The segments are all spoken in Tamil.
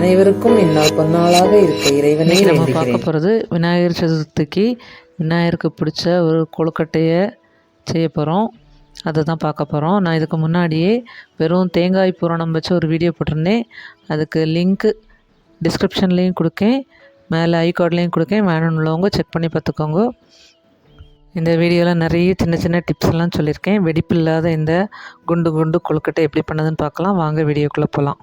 அனைவருக்கும் இந்நாள் பொன்னாளாக இருக்க இறைவனை நம்ம வேண்டுகிறேன். பார்க்க போகிறது விநாயகர் சதுர்த்திக்கு விநாயகருக்கு பிடிச்ச ஒரு கொழுக்கட்டையை செய்ய போகிறோம். அதை தான் பார்க்க போகிறோம். நான் இதுக்கு முன்னாடியே வெறும் தேங்காய் பூரணம் வச்சு ஒரு வீடியோ போட்டிருந்தேன். அதுக்கு லிங்க்கு டிஸ்கிரிப்ஷன்லேயும் கொடுக்கேன், மேலே ஐகார்ட்லேயும் கொடுக்கேன். வேணும்னுள்ளவங்க செக் பண்ணி பார்த்துக்கோங்க. இந்த வீடியோவில் நிறைய சின்ன சின்ன டிப்ஸ் எல்லாம் சொல்லியிருக்கேன். வெடிப்பு இல்லாத இந்த குண்டு குண்டு கொழுக்கட்டை எப்படி பண்ணதுன்னு பார்க்கலாம். வாங்க வீடியோக்குள்ளே போகலாம்.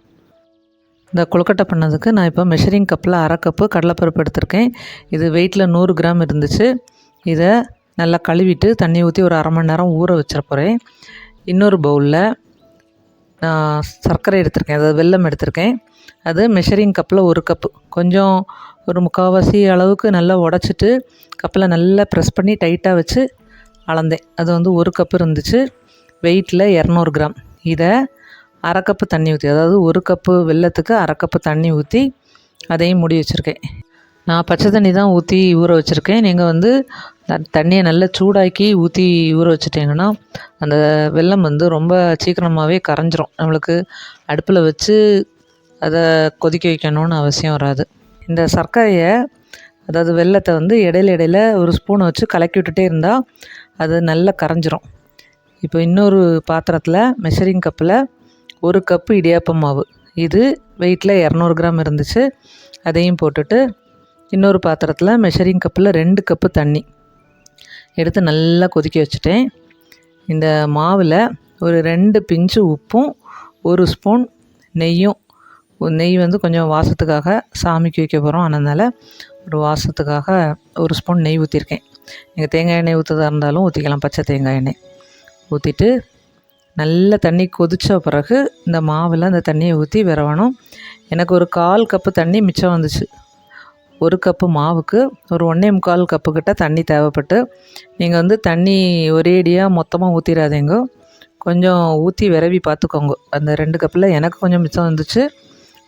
இந்த கொழுக்கட்டை பண்ணதுக்கு நான் இப்போ மெஷரிங் கப்பில் 1/2 கப்பு கடலைப்பருப்பு எடுத்திருக்கேன். இது வெயிட்டில் 100 கிராம் இருந்துச்சு. இதை நல்லா கழுவிட்டு தண்ணி ஊற்றி ஒரு 1/2 மணி நேரம் ஊற வச்சிட போகிறேன். இன்னொரு பவுலில் நான் சர்க்கரை எடுத்திருக்கேன், அதாவது வெல்லம் எடுத்திருக்கேன். அது மெஷரிங் கப்பில் 1 கப்பு, கொஞ்சம் ஒரு 3/4 அளவுக்கு நல்லா உடச்சிட்டு கப்பில் நல்லா ப்ரெஸ் பண்ணி டைட்டாக வச்சு அளந்தேன். அது 1 கப்பு இருந்துச்சு. வெயிட்டில் 200 கிராம். இதை 1/2 கப்பு தண்ணி ஊற்றி, அதாவது 1 கப்பு வெல்லத்துக்கு 1/2 கப்பு தண்ணி ஊற்றி அதையும் மூடி வச்சுருக்கேன். நான் பச்சை தண்ணி தான் ஊற்றி ஊற வச்சுருக்கேன். நீங்கள் தண்ணியை நல்லா சூடாக்கி ஊற்றி ஊற வச்சுட்டிங்கன்னா அந்த வெல்லம் ரொம்ப சீக்கிரமாகவே கரைஞ்சிரும். நம்மளுக்கு அடுப்பில் வச்சு அதை கொதிக்க வைக்கணும்னு அவசியம் வராது. இந்த சர்க்கரையை, அதாவது வெல்லத்தை இடையில ஒரு ஸ்பூனை வச்சு கலக்கி விட்டுட்டே இருந்தால் அது நல்லா கரைஞ்சிரும். இப்போ இன்னொரு பாத்திரத்தில் மெஷரிங் கப்பில் 1 கப்பு இடியாப்ப மாவு, இது வெயிட்டில் 200 கிராம் இருந்துச்சு. அதையும் போட்டுட்டு இன்னொரு பாத்திரத்தில் மெஷரிங் கப்பில் 2 கப்பு தண்ணி எடுத்து நல்லா கொதிக்க வச்சுட்டேன். இந்த மாவில் ஒரு 2 பிஞ்சு உப்பும் 1 ஸ்பூன் நெய்யும், நெய் கொஞ்சம் வாசத்துக்காக சாமிக்கு வைக்க போகிறோம், அதனால் ஒரு வாசத்துக்காக 1 ஸ்பூன் நெய் ஊற்றிருக்கேன். நீங்கள் தேங்காய் எண்ணெய் ஊற்றுறதா இருந்தாலும் ஊற்றிக்கலாம், பச்சை தேங்காய் எண்ணெய் ஊற்றிட்டு நல்ல தண்ணி கொதித்த பிறகு இந்த மாவில் அந்த தண்ணியை ஊற்றி விரவணும். எனக்கு ஒரு 1/4 கப்பு தண்ணி மிச்சம் வந்துச்சு. 1 கப்பு மாவுக்கு ஒரு 1.25 கப்பு கிட்ட தண்ணி தேவைப்பட்டு, நீங்கள் தண்ணி ஒரேடியாக மொத்தமாக ஊற்றிடாதீங்க, கொஞ்சம் ஊற்றி விரவி பார்த்துக்கோங்க. அந்த 2 கப்பில் எனக்கு கொஞ்சம் மிச்சம் வந்துச்சு.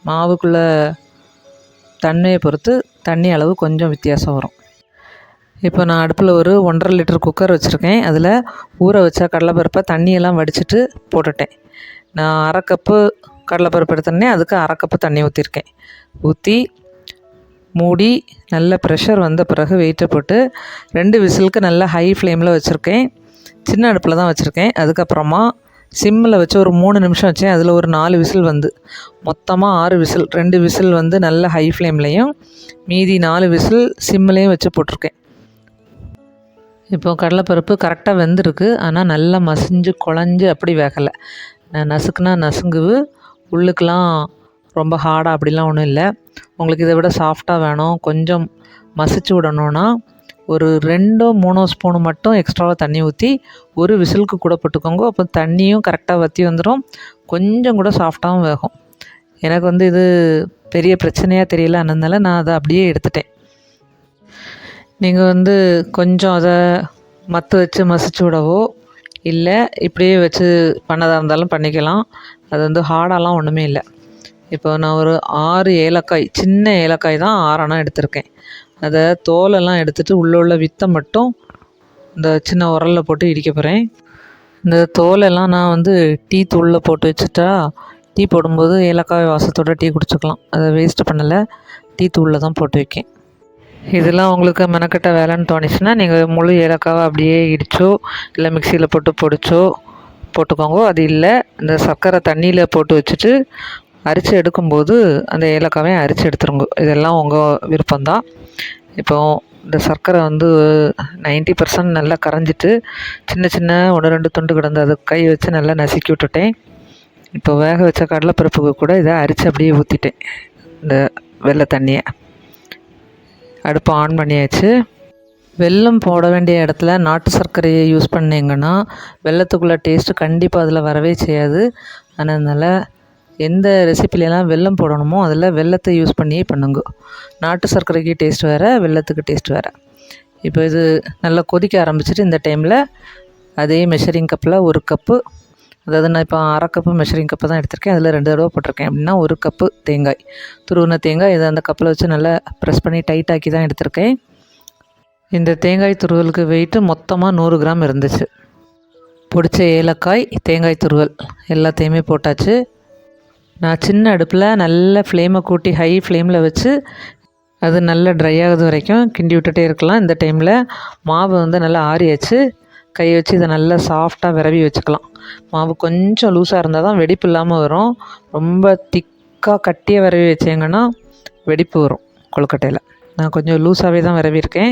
மாவுக்குள்ளே தண்ணியை பொறுத்து தண்ணி அளவு கொஞ்சம் வித்தியாசம் வரும். இப்போ நான் அடுப்பில் ஒரு 1.5 லிட்டர் குக்கர் வச்சுருக்கேன். அதில் ஊற வச்ச கடலைப்பருப்பை தண்ணியெல்லாம் வடிச்சிட்டு போட்டுட்டேன். நான் 1/2 கப்பு கடலைப்பருப்பு எடுத்துனேன், அதுக்கு 1/2 கப்பு தண்ணி ஊற்றிருக்கேன். ஊற்றி மூடி நல்ல ப்ரெஷர் வந்த பிறகு வெயிட்டை போட்டு 2 விசிலுக்கு நல்லா ஹை ஃப்ளேமில் வச்சுருக்கேன். சின்ன அடுப்பில் தான் வச்சுருக்கேன். அதுக்கப்புறமா சிம்மில் வச்சு ஒரு 3 நிமிஷம் வச்சேன். அதில் ஒரு 4 விசில் மொத்தமாக 6 விசில். 2 விசில் நல்ல ஹை ஃப்ளேம்லேயும் மீதி 4 விசில் சிம்மிலையும் வச்சு போட்டிருக்கேன். இப்போ கடலைப்பருப்பு கரெக்டாக வெந்திருக்கு, ஆனால் நல்லா மசிஞ்சு குழஞ்சி அப்படி வேகலை. நசுக்குனா நசுங்குவு, உள்ளுக்கெலாம் ரொம்ப ஹார்டாக அப்படிலாம் ஒன்றும் இல்லை. உங்களுக்கு இதை விட சாஃப்டாக வேணும், கொஞ்சம் மசிச்சு விடணுன்னா ஒரு 2-3 ஸ்பூனு மட்டும் எக்ஸ்ட்ராவாக தண்ணி ஊற்றி 1 விசிலுக்கு கூட போட்டுக்கோங்க. அப்போ தண்ணியும் கரெக்டாக வற்றி வந்துடும், கொஞ்சம் கூட சாஃப்டாகவும் வேகும். எனக்கு இது பெரிய பிரச்சனையாக தெரியல, அதனால நான் அதை அப்படியே எடுத்துட்டேன். நீங்கள் கொஞ்சம் அதை மத்து வச்சு மசிச்சு விடவோ இல்லை இப்படியே வச்சு பண்ணதாக இருந்தாலும் பண்ணிக்கலாம். அது ஹார்டாலாம் ஒன்றுமே இல்லை. இப்போ நான் ஒரு 6 ஏலக்காய், சின்ன ஏலக்காய் தான் 6 எடுத்திருக்கேன். அதை தோலெல்லாம் எடுத்துகிட்டு உள்ள வித்தை மட்டும் இந்த சின்ன உரலில் போட்டு இடிக்க போகிறேன். இந்த தோலெல்லாம் நான் டீ தூளில் போட்டு வச்சுட்டா டீ போடும்போது ஏலக்காய் வாசத்தோட டீ குடிச்சிக்கலாம். அதை வேஸ்ட்டு பண்ணலை, டீ தூளில் தான் போட்டு வைக்கேன். இதெல்லாம் உங்களுக்கு மெனக்கட்ட வேலைன்னு தோணிச்சுன்னா நீங்கள் முழு ஏலக்காவை அப்படியே இடிச்சோ இல்லை மிக்சியில் போட்டு பொடிச்சோ போட்டுக்கோங்க. அது இல்லை, இந்த சர்க்கரை தண்ணியில் போட்டு வச்சுட்டு அரிச்சு எடுக்கும்போது அந்த ஏலக்காவையும் அரிச்சு எடுத்துருங்க. இதெல்லாம் உங்கள் விருப்பம்தான். இப்போ இந்த சர்க்கரை 90% நல்லா கரைஞ்சிட்டு சின்ன சின்ன 1-2 துண்டு கிடந்து அது கை வச்சு நல்லா நசுக்கி விட்டுட்டேன். இப்போ வேக வச்ச கடலைப்பருப்புக்கு கூட இதை அரிச்சு அப்படியே ஊற்றிட்டேன். இந்த வெள்ளை தண்ணியை அடுப்பை ஆன் பண்ணியாச்சு. வெல்லம் போட வேண்டிய இடத்துல நாட்டு சர்க்கரையை யூஸ் பண்ணிங்கன்னா வெல்லத்துக்குள்ளே டேஸ்ட்டு கண்டிப்பாக அதில் வரவே செய்யாது. அதனால் எந்த ரெசிப்பிலெலாம் வெல்லம் போடணுமோ அதில் வெல்லத்தை யூஸ் பண்ணியே பண்ணுங்க. நாட்டு சர்க்கரைக்கு டேஸ்ட் வேறு, வெல்லத்துக்கு டேஸ்ட் வேறு. இப்போ இது நல்லா கொதிக்க ஆரம்பிச்சிட்டு இந்த டைமில் அதே மெஷரிங் கப்பில் 1 கப்பு, அதாவது நான் இப்போ 1/2 கப்பு மெஷரிங் கப்பு தான் எடுத்திருக்கேன், அதில் 2 தடவை போட்டிருக்கேன். அப்படின்னா 1 கப்பு தேங்காய், துருவின தேங்காய். இதை அந்த கப்பில் வச்சு நல்லா ப்ரெஸ் பண்ணி டைட்டாக்கி தான் எடுத்திருக்கேன். இந்த தேங்காய் துருவலுக்கு வெயிட்டு மொத்தமாக 100 கிராம் இருந்துச்சு. பொடிச்ச ஏலக்காய், தேங்காய் துருவல் எல்லாத்தையுமே போட்டாச்சு. நான் சின்ன அடுப்பில் நல்ல ஃப்ளேமை கூட்டி ஹை ஃப்ளேமில் வச்சு அது நல்லா ட்ரை ஆகுது வரைக்கும் கிண்டி விட்டுட்டே இருக்கலாம். இந்த டைமில் மாவு வந்து நல்லா ஆறியாச்சு. கை வச்சு இதை நல்லா சாஃப்டாக விரவி வச்சுக்கலாம். மாவு கொஞ்சம் லூஸாக இருந்தால் தான் வெடிப்பு இல்லாமல் வரும். ரொம்ப திக்காக கட்டியாக விரவி வச்சிங்கன்னா வெடிப்பு வரும் கொழுக்கட்டையில். நான் கொஞ்சம் லூஸாகவே தான் விரவியிருக்கேன்.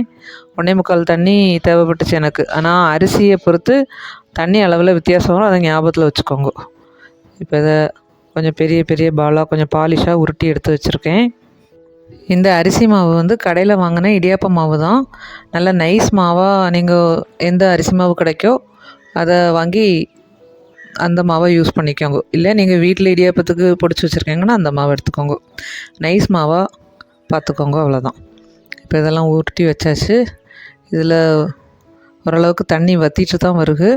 1.25 தண்ணி தேவைப்பட்டுச்சு எனக்கு. ஆனால் அரிசியை பொறுத்து தண்ணி அளவில் வித்தியாசம் வரும், அதை ஞாபகத்தில் வச்சுக்கோங்க. இப்போ இதை கொஞ்சம் பெரிய பெரிய பாலாக கொஞ்சம் பாலிஷாக உருட்டி எடுத்து வச்சுருக்கேன். இந்த அரிசி மாவு வந்து கடையில் வாங்கின இடியாப்ப மாவு தான். நல்லா நைஸ் மாவாக நீங்கள் எந்த அரிசி மாவு கிடைக்கோ அதை வாங்கி அந்த மாவை யூஸ் பண்ணிக்கோங்க. இல்லை நீங்கள் வீட்டில் இடியாப்பத்துக்கு பொடிச்சு வச்சுருக்கீங்கன்னா அந்த மாவை எடுத்துக்கோங்க. நைஸ் மாவாக பார்த்துக்கோங்க, அவ்வளோதான். இப்போ இதெல்லாம் உருட்டி வச்சாச்சு. இதில் ஓரளவுக்கு தண்ணி வற்றிட்டு தான் வருது.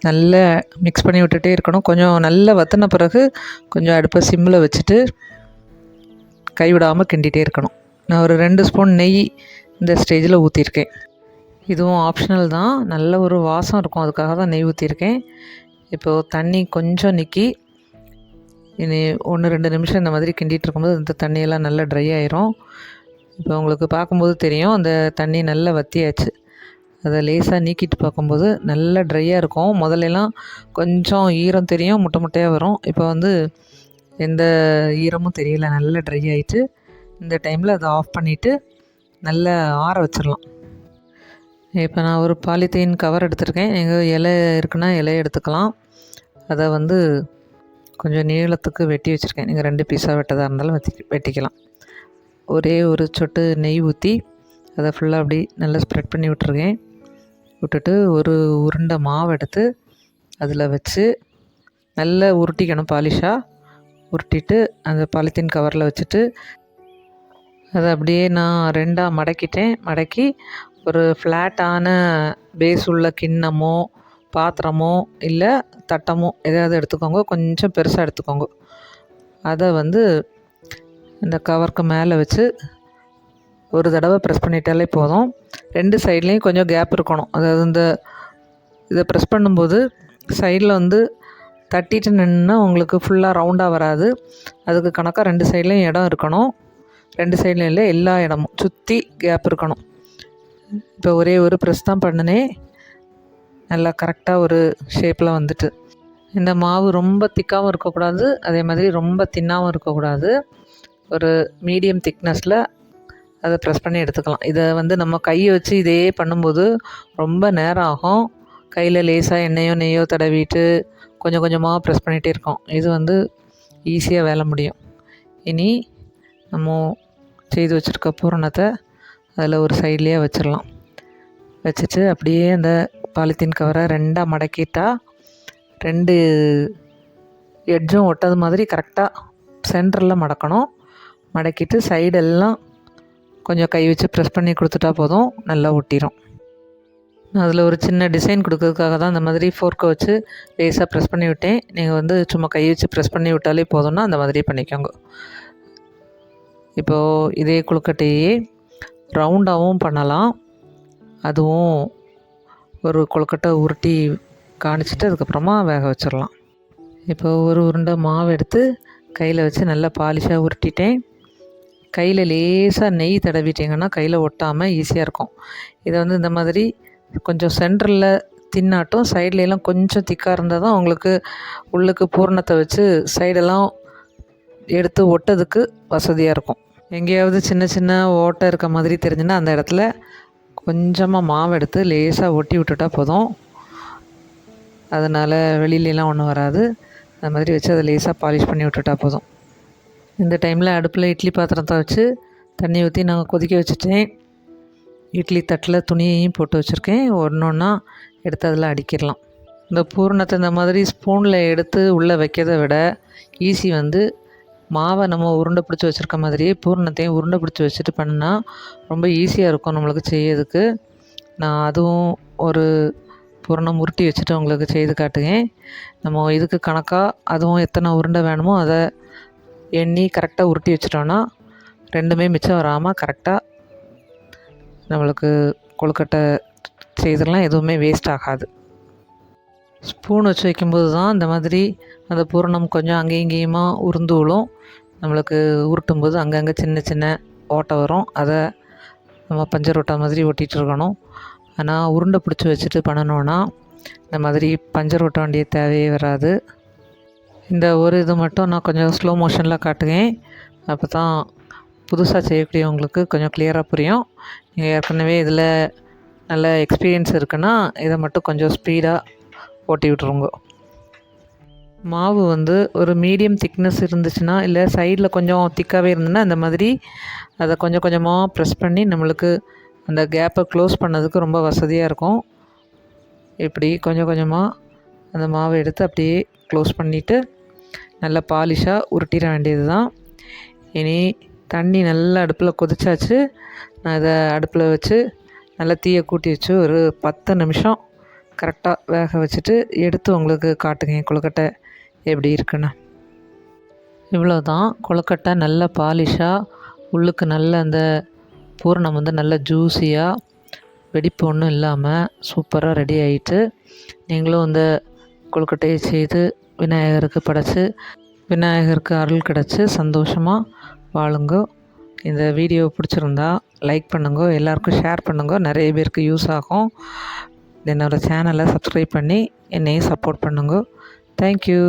நல்லா மிக்ஸ் பண்ணி விட்டுட்டே இருக்கணும். கொஞ்சம் நல்லா வற்றின பிறகு கொஞ்சம் அடுப்பை சிம்மில் வச்சுட்டு கைவிடாமல் கிண்டிகிட்டே இருக்கணும். நான் ஒரு 2 ஸ்பூன் நெய் இந்த ஸ்டேஜில் ஊற்றிருக்கேன். இதுவும் ஆப்ஷனல் தான், நல்ல ஒரு வாசம் இருக்கும், அதுக்காக தான் நெய் ஊற்றிருக்கேன். இப்போது தண்ணி கொஞ்சம் நிற்கி இனி 1-2 நிமிஷம் இந்த மாதிரி கிண்டிகிட்டு இருக்கும்போது இந்த தண்ணியெல்லாம் நல்லா ட்ரை ஆயிரும். இப்போ உங்களுக்கு பார்க்கும்போது தெரியும் அந்த தண்ணி நல்லா வற்றியாச்சு. அதை லேசாக நீக்கிட்டு பார்க்கும்போது நல்லா ட்ரையாக இருக்கும். முதல்லலாம் கொஞ்சம் ஈரம் தெரியும், முட்டை முட்டையாக வரும். இப்போ வந்து எந்த ஈரமும் தெரியல, நல்லா ட்ரை ஆகிட்டு. இந்த டைமில் அதை ஆஃப் பண்ணிவிட்டு நல்லா ஆற வச்சிடலாம். இப்போ நான் ஒரு பாலித்தீன் கவர் எடுத்துருக்கேன். எங்கள் இலை இருக்குன்னா இலையை எடுத்துக்கலாம். அதை வந்து கொஞ்சம் நீளத்துக்கு வெட்டி வச்சுருக்கேன். நீங்கள் 2 பீஸாக வெட்டதாக இருந்தாலும் வெட்டிக்கலாம். ஒரே ஒரு சொட்டு நெய் ஊற்றி அதை ஃபுல்லாக அப்படி நல்லா ஸ்ப்ரெட் பண்ணி விட்டுருக்கேன். விட்டுட்டு ஒரு உருண்டை மாவு எடுத்து அதில் வச்சு நல்லா உருட்டிக்கணும். பாலிஷாக உருட்டிட்டு அந்த பாலித்தீன் கவரில் வச்சுட்டு அதை அப்படியே நான் 2ஆக மடக்கிட்டேன். மடக்கி ஒரு ஃப்ளாட்டான பேஸ் உள்ள கிண்ணமோ பாத்திரமோ இல்லை தட்டமோ எதாவது எடுத்துக்கோங்க. கொஞ்சம் பெருசாக எடுத்துக்கோங்க. அதை வந்து இந்த கவருக்கு மேலே வச்சு ஒரு தடவை ப்ரெஸ் பண்ணிட்டாலே போதும். 2 சைட்லேயும் கொஞ்சம் கேப் இருக்கணும். அதாவது இதை ப்ரெஸ் பண்ணும்போது சைடில் வந்து தட்டிட்டு நின்னா உங்களுக்கு ஃபுல்லாக ரவுண்டாக வராது. அதுக்கு கணக்காக 2 சைட்லேயும் இடம் இருக்கணும். 2 சைட்லேயும் இல்லை, எல்லா இடமும் சுற்றி கேப் இருக்கணும். இப்போ ஒரே ஒரு ப்ரெஸ் தான் பண்ணினேன். நல்லா கரெக்டாக ஒரு ஷேப்பில் வந்துட்டு. இந்த மாவு ரொம்ப திக்காகவும் இருக்கக்கூடாது, அதே மாதிரி ரொம்ப தின்னாகவும் இருக்கக்கூடாது. ஒரு மீடியம் திக்னஸில் அதை ப்ரெஸ் பண்ணி எடுத்துக்கலாம். இதை வந்து நம்ம கையை வச்சு இதே பண்ணும்போது ரொம்ப நேரம் ஆகும். கையில் லேசாக எண்ணெயோ நெய்யோ தடவிட்டு கொஞ்சம் கொஞ்சமாக ப்ரெஸ் பண்ணிகிட்டே இருக்கோம். இது வந்து ஈஸியாக வேலை முடியும். இனி நம்ம செய்து வச்சுருக்க பூரணத்தை அதில் ஒரு சைட்லேயே வச்சிடலாம். வச்சுட்டு அப்படியே அந்த பாலித்தீன் கவரை 2ஆக மடக்கிட்டா 2 எட்ஜும் ஒட்டாத மாதிரி கரெக்டாக சென்டரில் மடக்கணும். மடக்கிட்டு சைடெல்லாம் கொஞ்சம் கை வச்சு ப்ரெஸ் பண்ணி கொடுத்துட்டா போதும், நல்லா ஒட்டிடும். அதில் ஒரு சின்ன டிசைன் கொடுக்கறதுக்காக தான் இந்த மாதிரி ஃபோர்க்கை வச்சு லேசாக ப்ரெஸ் பண்ணி விட்டேன். நீங்கள் வந்து சும்மா கை வச்சு ப்ரெஸ் பண்ணி விட்டாலே போதும்னா அந்த மாதிரி பண்ணிக்கோங்க. இப்போது இதே கொழுக்கட்டையே ரவுண்டாகவும் பண்ணலாம். அதுவும் ஒரு கொழுக்கட்டை உருட்டி காணிச்சிட்டு அதுக்கப்புறமா வேக வச்சிடலாம். இப்போ ஒரு உருண்டை மாவு எடுத்து கையில் வச்சு நல்லா பாலிஷாக உருட்டிட்டேன். கையில் லேசாக நெய் தடவிட்டிங்கன்னா கையில் ஒட்டாமல் ஈஸியாக இருக்கும். இதை வந்து இந்த மாதிரி கொஞ்சம் சென்டரில் தின்னாட்டும் சைட்லலாம் கொஞ்சம் திக்காக இருந்தால் தான் உங்களுக்கு உள்ளுக்கு பூரணத்தை வச்சு சைடெல்லாம் எடுத்து ஒட்டதுக்கு வசதியாக இருக்கும். எங்கேயாவது சின்ன சின்ன ஓட்டை இருக்க மாதிரி தெரிஞ்சுன்னா அந்த இடத்துல கொஞ்சமாக மாவு எடுத்து லேசாக ஒட்டி விட்டுட்டா போதும். அதனால் வெளியிலலாம் ஒன்றும் வராது. அந்த மாதிரி வச்சு அதை லேசாக பாலிஷ் பண்ணி விட்டுட்டா போதும். இந்த டைமில் அடுப்பில் இட்லி பாத்திரத்தை வச்சு தண்ணி ஊற்றி நாங்கள் கொதிக்க வச்சுட்டேன். இட்லி தட்டில் துணியையும் போட்டு வச்சுருக்கேன். ஒன்றா எடுத்து அதில் அடிக்கிடலாம். இந்த பூரணத்தை இந்த மாதிரி ஸ்பூனில் எடுத்து உள்ளே வைக்கிறத விட ஈஸி வந்து மாவை நம்ம உருண்டை பிடிச்சி வச்சுருக்க மாதிரியே பூரணத்தையும் உருண்டை பிடிச்சி வச்சுட்டு பண்ணால் ரொம்ப ஈஸியாக இருக்கும் நம்மளுக்கு செய்யறதுக்கு. நான் அதுவும் ஒரு பூரணம் உருட்டி வச்சுட்டு உங்களுக்கு செய்து காட்டுவேன். நம்ம இதுக்கு கணக்காக அதுவும் எத்தனை உருண்டை வேணுமோ அதை எண்ணி கரெக்டாக உருட்டி வச்சிட்டோன்னா 2மே மிச்சம் வராமல் கரெக்டாக நம்மளுக்கு கொழுக்கட்டை செய்திடலாம். எதுவுமே வேஸ்ட் ஆகாது. ஸ்பூன் வச்சு வைக்கும்போது தான் இந்த மாதிரி அந்த பூரணம் கொஞ்சம் அங்கேயும் இங்கேயுமா உருண்டு விழும். நம்மளுக்கு உருட்டும்போது அங்கங்கே சின்ன சின்ன ஓட்டை வரும். அதை நம்ம பஞ்சர் ஓட்டை மாதிரி ஒட்டிகிட்டு இருக்கணும். ஆனால் உருண்டை பிடிச்சி வச்சுட்டு பண்ணணுன்னா இந்த மாதிரி பஞ்சர் ஓட்ட வேண்டிய தேவையே வராது. இந்த ஒரு இது மட்டும் நான் கொஞ்சம் ஸ்லோ மோஷனில் காட்டுவேன். அப்போ தான் புதுசாக செய்யக்கூடியவங்களுக்கு கொஞ்சம் கிளியராக புரியும். நீங்கள் ஏற்கனவே இதில் நல்ல எக்ஸ்பீரியன்ஸ் இருக்குன்னா இதை மட்டும் கொஞ்சம் ஸ்பீடாக ஓட்டி விட்ருங்க. மாவு ஒரு மீடியம் திக்னஸ் இருந்துச்சுன்னா, இல்லை சைடில் கொஞ்சம் திக்காகவே இருந்ததுன்னா இந்த மாதிரி அதை கொஞ்சம் கொஞ்சமாக ப்ரெஸ் பண்ணி நம்மளுக்கு அந்த கேப்பை க்ளோஸ் பண்ணதுக்கு ரொம்ப வசதியாக இருக்கும். இப்படி கொஞ்சம் கொஞ்சமாக அந்த மாவை எடுத்து அப்படியே க்ளோஸ் பண்ணிவிட்டு நல்லா பாலிஷாக உருட்டிட வேண்டியது தான். இனி தண்ணி நல்லா அடுப்பில் கொதிச்சாச்சு. நான் இதை அடுப்பில் வச்சு நல்லா தீயை கூட்டி வச்சு ஒரு 10 நிமிஷம் கரெக்டாக வேக வச்சுட்டு எடுத்து உங்களுக்கு காட்டுங்க கொழுக்கட்டை எப்படி இருக்குன்னு. இவ்வளோ தான். கொழுக்கட்டை நல்ல பாலிஷாக உள்ளுக்கு நல்ல அந்த பூரணம் நல்ல ஜூஸியாக வெடிப்பு ஒன்றும் இல்லாமல் சூப்பராக ரெடி ஆகிட்டு, நீங்களும் இந்த கொழுக்கட்டையை செய்து விநாயகருக்கு படைச்சி விநாயகருக்கு அருள் கிடச்சி சந்தோஷமாக வாழுங்க. இந்த வீடியோ பிடிச்சிருந்தா லைக் பண்ணுங்க, எல்லாருக்கும் ஷேர் பண்ணுங்க, நிறைய பேருக்கு யூஸ் ஆகும். என்னோடய சேனலை சப்ஸ்கிரைப் பண்ணி என்னையும் சப்போர்ட் பண்ணுங்க. தேங்க்யூ.